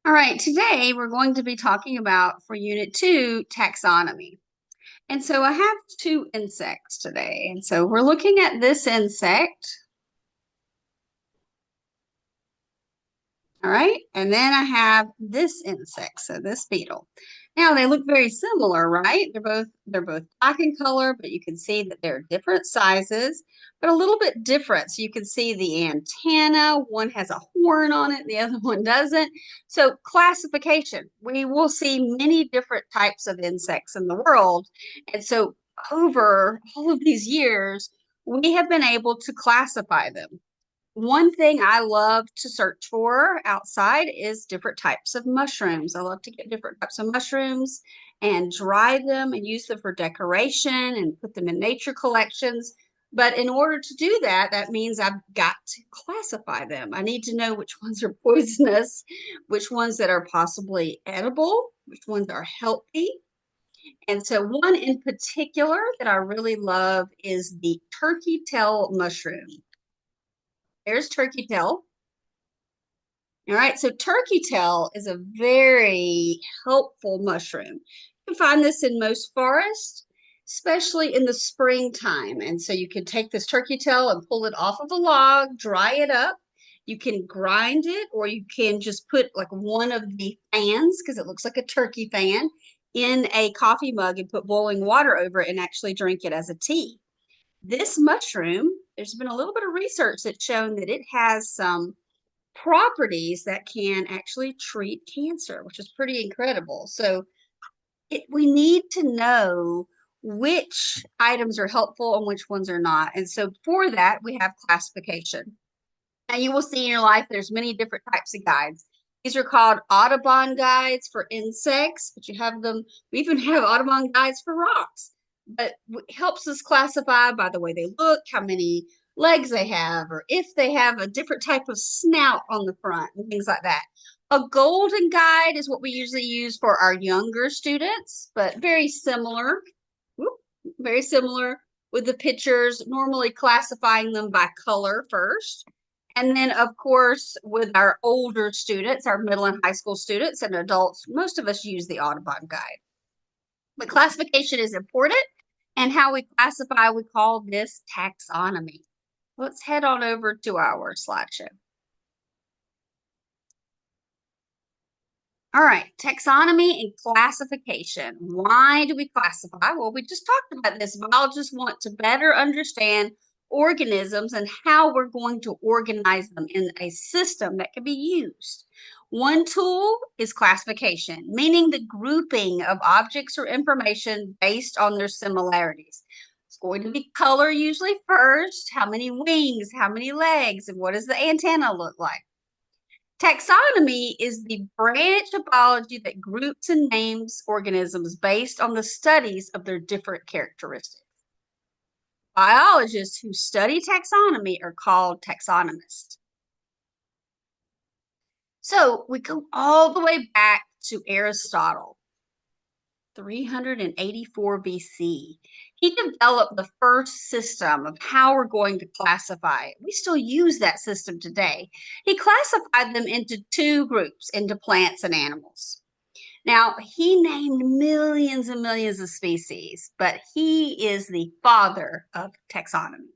All right, today we're going to be talking about for Unit 2 taxonomy. And so I have two insects today. And so we're looking at this insect. All right. And then I have this insect, so this beetle. Now they look very similar, right? They're both black in color, but you can see that they're different sizes, but a little bit different. So you can see the antenna, one has a horn on it, the other one doesn't. So classification, we will see many different types of insects in the world. And so over all of these years, we have been able to classify them. One thing I love to search for outside is different types of mushrooms. I love to get different types of mushrooms and dry them and use them for decoration and put them in nature collections. But in order to do that, that means I've got to classify them. I need to know which ones are poisonous, which ones that are possibly edible, which ones are healthy. And so, one in particular that I really love is the turkey tail mushroom. There's turkey tail. All right, so turkey tail is a very helpful mushroom. You can find this in most forests, especially in the springtime. And so you can take this turkey tail and pull it off of the log, dry it up. You can grind it, or you can just put like one of the fans, because it looks like a turkey fan, in a coffee mug and put boiling water over it and actually drink it as a tea. This mushroom, there's been a little bit of research that's shown that it has some properties that can actually treat cancer, which is pretty incredible. So we need to know which items are helpful and which ones are not. And so for that, we have classification. Now you will see in your life there's many different types of guides. These are called Audubon guides for insects, but you have them, we even have Audubon guides for rocks. But it helps us classify by the way they look, how many legs they have, or if they have a different type of snout on the front and things like that. A golden guide is what we usually use for our younger students, but very similar. Whoop, very similar with the pictures, normally classifying them by color first. And then, of course, with our older students, our middle and high school students and adults, most of us use the Audubon Guide. But classification is important. And how we classify, we call this taxonomy. Let's head on over to our slideshow. All right, taxonomy and classification. Why do we classify? Well, we just talked about this. Biologists want to better understand organisms and how we're going to organize them in a system that can be used. One tool is classification, meaning the grouping of objects or information based on their similarities. It's going to be color usually first, how many wings, how many legs, and what does the antenna look like? Taxonomy is the branch of biology that groups and names organisms based on the studies of their different characteristics. Biologists who study taxonomy are called taxonomists. So we go all the way back to Aristotle, 384 BC. He developed the first system of how we're going to classify it. We still use that system today. He classified them into two groups, into plants and animals. Now, he named millions and millions of species, but he is the father of taxonomy.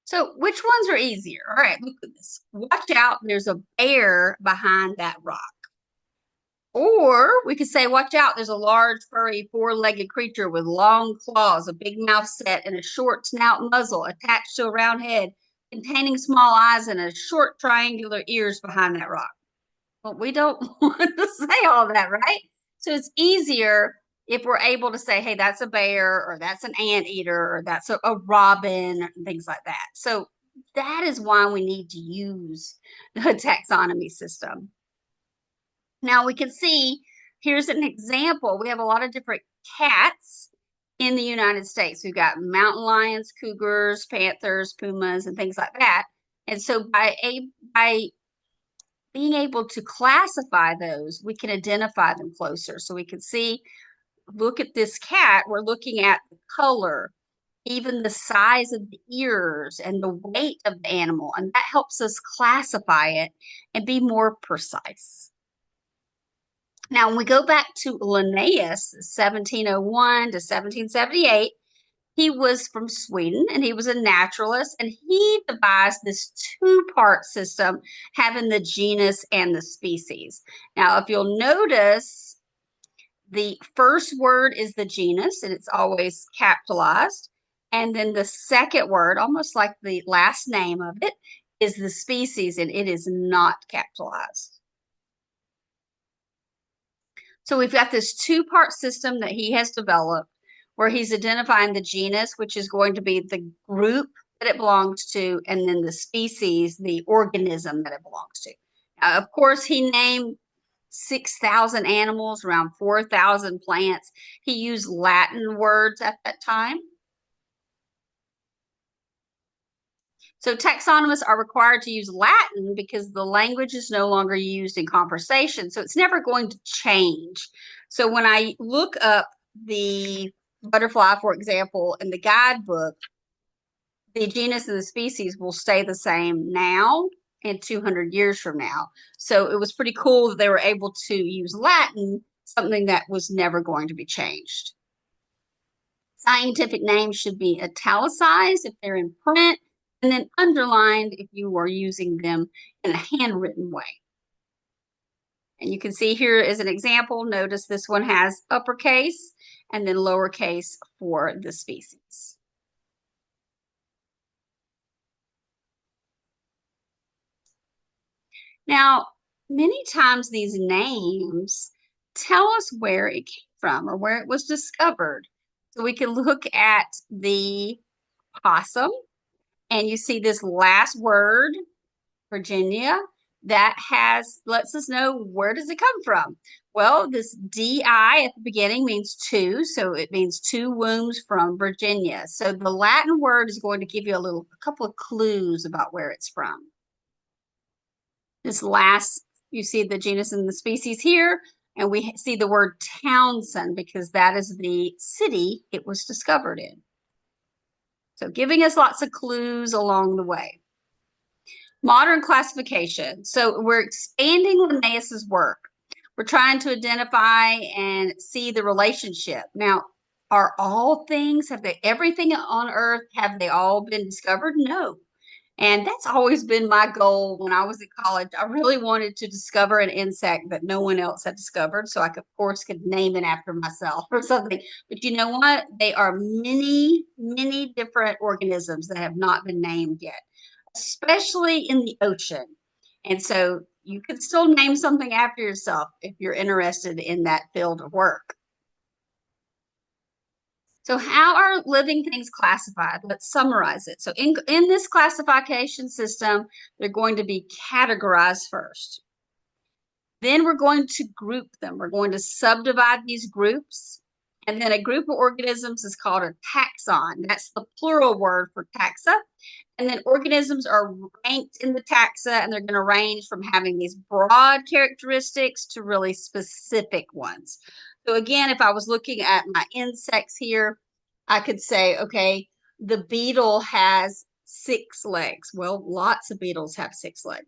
So, which ones are easier? All right, look at this. Watch out, there's a bear behind that rock. Or we could say, watch out, there's a large, furry, four-legged creature with long claws, a big mouth set, and a short snout muzzle attached to a round head, containing small eyes and a short triangular ears behind that rock. Well, we don't want to say all that, right? So it's easier if we're able to say, hey, that's a bear, or that's an anteater, or that's a robin, and things like that. So that is why we need to use the taxonomy system. Now we can see, here's an example. We have a lot of different cats in the United States. We've got mountain lions, cougars, panthers, pumas, and things like that. And so by being able to classify those, we can identify them closer. So we can see, look at this cat, we're looking at the color. even the size of the ears and the weight of the animal, and that helps us classify it and be more precise. Now, when we go back to Linnaeus, 1701 to 1778, he was from Sweden and he was a naturalist, and he devised this two-part system having the genus and the species. Now, if you'll notice, the first word is the genus and it's always capitalized. And then the second word, almost like the last name of it, is the species and it is not capitalized. So we've got this two-part system that he has developed where he's identifying the genus, which is going to be the group that it belongs to, and then the species, the organism that it belongs to. Of course, he named 6,000 animals, around 4,000 plants. He used Latin words at that time. So taxonomists are required to use Latin because the language is no longer used in conversation. So it's never going to change. So when I look up the butterfly, for example, in the guidebook, the genus and the species will stay the same now and 200 years from now. So it was pretty cool that they were able to use Latin, something that was never going to be changed. Scientific names should be italicized if they're in print, and then underlined if you are using them in a handwritten way. And you can see here as an example, notice this one has uppercase and then lowercase for the species. Now, many times these names tell us where it came from or where it was discovered. So we can look at the possum, and you see this last word, Virginia, that lets us know where does it come from. Well, this DI at the beginning means two, so it means two wombs from Virginia. So the Latin word is going to give you a couple of clues about where it's from. This last, you see the genus and the species here, and we see the word Townsend because that is the city it was discovered in. So giving us lots of clues along the way. Modern classification. So we're expanding Linnaeus's work. We're trying to identify and see the relationship. Now, are all things, everything on Earth, have they all been discovered? No. And that's always been my goal when I was in college. I really wanted to discover an insect that no one else had discovered, so I could, of course, could name it after myself or something. But you know what? They are many, many different organisms that have not been named yet, especially in the ocean. And so you could still name something after yourself if you're interested in that field of work. So how are living things classified? Let's summarize it. So in this classification system, they're going to be categorized first. Then we're going to group them. We're going to subdivide these groups. And then a group of organisms is called a taxon. That's the plural word for taxa. And then organisms are ranked in the taxa, and they're going to range from having these broad characteristics to really specific ones. So again, if I was looking at my insects here, I could say, okay, the beetle has 6 legs. Well, lots of beetles have 6 legs.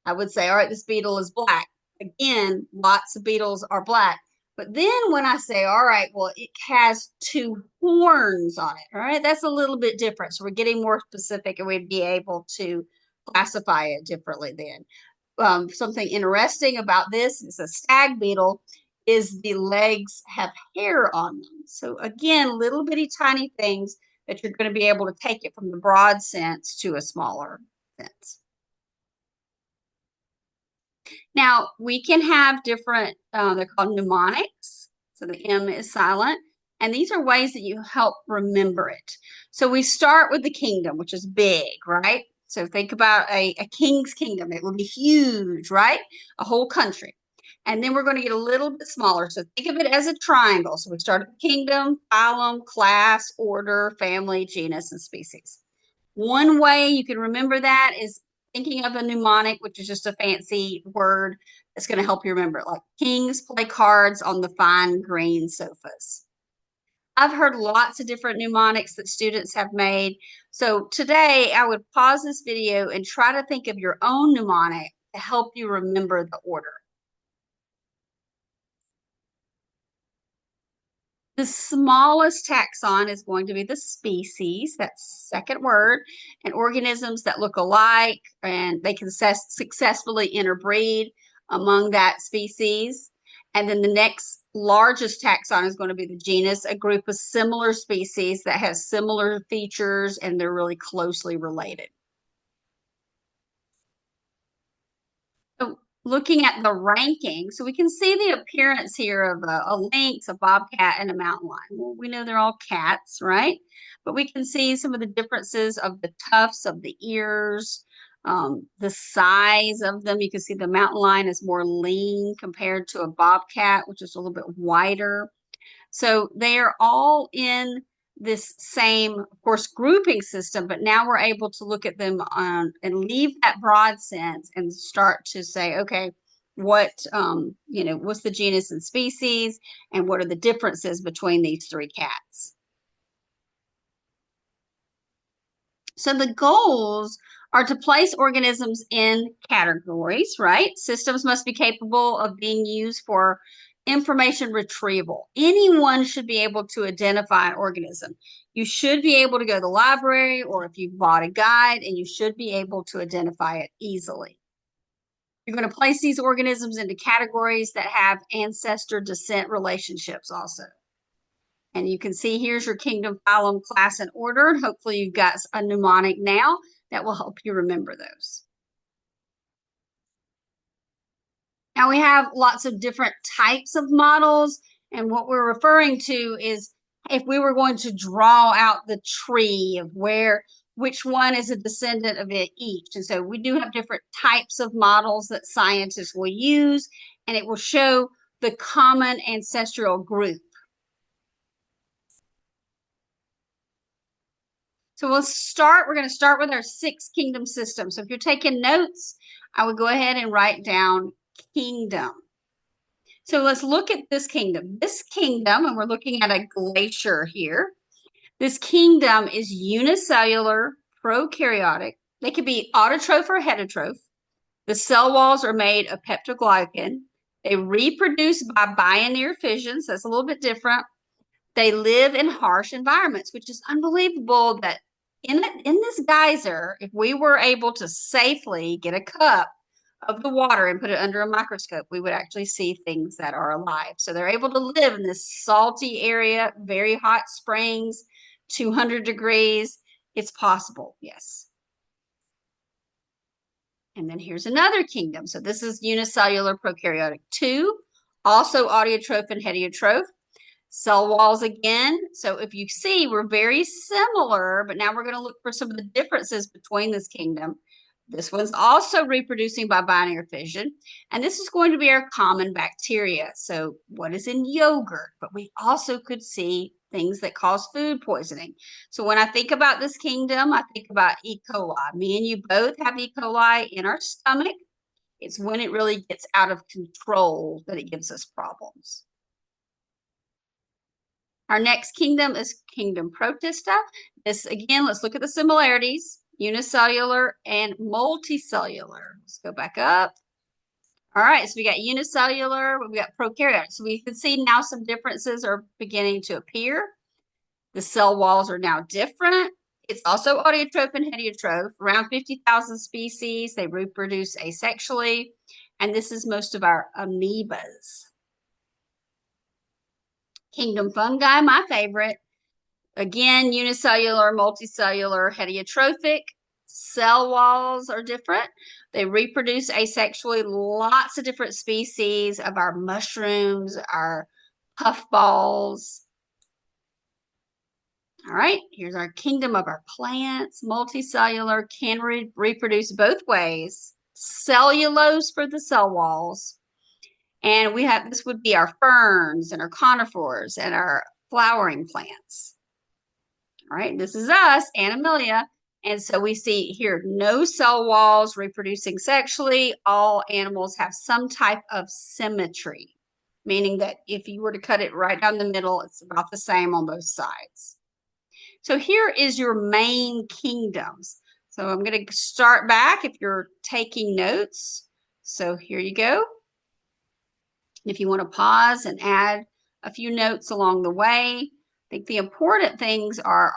I would say, all right, this beetle is black. Again, lots of beetles are black. But then when I say, all right, well, it has 2 horns on it, all right, that's a little bit different. So we're getting more specific and we'd be able to classify it differently then. Something interesting about this is a stag beetle is the legs have hair on them. So again, little bitty tiny things that you're going to be able to take it from the broad sense to a smaller sense. Now, we can have different, they're called mnemonics. So the M is silent. And these are ways that you help remember it. So we start with the kingdom, which is big, right? So think about a king's kingdom. It will be huge, right? A whole country. And then we're going to get a little bit smaller. So think of it as a triangle. So we start with kingdom, phylum, class, order, family, genus, and species. One way you can remember that is thinking of a mnemonic, which is just a fancy word that's going to help you remember it. Like kings play cards on the fine green sofas. I've heard lots of different mnemonics that students have made. So today I would pause this video and try to think of your own mnemonic to help you remember the order. The smallest taxon is going to be the species, that's second word, and organisms that look alike and they can successfully interbreed among that species. And then the next largest taxon is going to be the genus, a group of similar species that has similar features and they're really closely related. So looking at the ranking, so we can see the appearance here of a lynx, a bobcat, and a mountain lion. Well, we know they're all cats, right? But we can see some of the differences of the tufts of the ears, the size of them. You can see the mountain lion is more lean compared to a bobcat, which is a little bit wider. So they are all in this same, of course, grouping system, but now we're able to look at them and leave that broad sense and start to say, okay, what's the genus and species, and what are the differences between these three cats? So the goals are to place organisms in categories, right? Systems must be capable of being used for information retrieval. Anyone should be able to identify an organism. You should be able to go to the library, or if you've bought a guide, and you should be able to identify it easily. You're going to place these organisms into categories that have ancestor descent relationships also. And you can see here's your kingdom, phylum, class, and order. Hopefully you've got a mnemonic now that will help you remember those. Now we have lots of different types of models, and what we're referring to is if we were going to draw out the tree of which one is a descendant of it each. And so we do have different types of models that scientists will use, and it will show the common ancestral group. So we're going to start with our six kingdom system. So if you're taking notes, I would go ahead and write down kingdom. So let's look at this kingdom. This kingdom, and we're looking at a glacier here. This kingdom is unicellular, prokaryotic. They could be autotroph or heterotroph. The cell walls are made of peptoglycan. They reproduce by binary fissions. That's a little bit different. They live in harsh environments, which is unbelievable that in this geyser, if we were able to safely get a cup of the water and put it under a microscope, we would actually see things that are alive. So they're able to live in this salty area, very hot springs, 200 degrees. It's possible, yes. And then here's another kingdom. So this is unicellular prokaryotic 2, also autotroph and heterotroph. Cell walls again. So if you see, we're very similar, but now we're going to look for some of the differences between this kingdom. This one's also reproducing by binary fission, and this is going to be our common bacteria. So what is in yogurt? But we also could see things that cause food poisoning. So when I think about this kingdom, I think about E. coli. Me and you both have E. coli in our stomach. It's when it really gets out of control that it gives us problems. Our next kingdom is kingdom Protista. This, again, let's look at the similarities, unicellular and multicellular. Let's go back up. All right, so we got unicellular, we got prokaryotic. So we can see now some differences are beginning to appear. The cell walls are now different. It's also autotroph and heterotroph, around 50,000 species. They reproduce asexually, and this is most of our amoebas. Kingdom fungi, my favorite. Again, unicellular, multicellular, heterotrophic. Cell walls are different. They reproduce asexually. Lots of different species of our mushrooms, our puffballs. All right, here's our kingdom of our plants. Multicellular, can reproduce both ways. Cellulose for the cell walls. And we have, this would be our ferns and our conifers and our flowering plants. All right, this is us, Animalia. And so we see here no cell walls reproducing sexually. All animals have some type of symmetry, meaning that if you were to cut it right down the middle, it's about the same on both sides. So here is your main kingdoms. So I'm going to start back if you're taking notes. So here you go. If you want to pause and add a few notes along the way, I think the important things are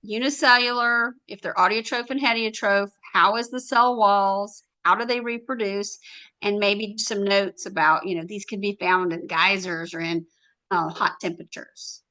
unicellular, if they're autotroph and heterotroph, how is the cell walls, how do they reproduce, and maybe some notes about, these can be found in geysers or in hot temperatures.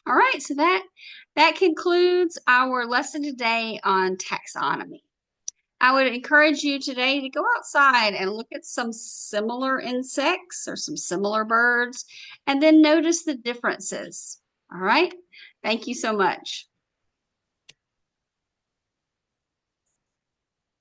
All right, so that concludes our lesson today on taxonomy. I would encourage you today to go outside and look at some similar insects or some similar birds, and then notice the differences. All right, thank you so much.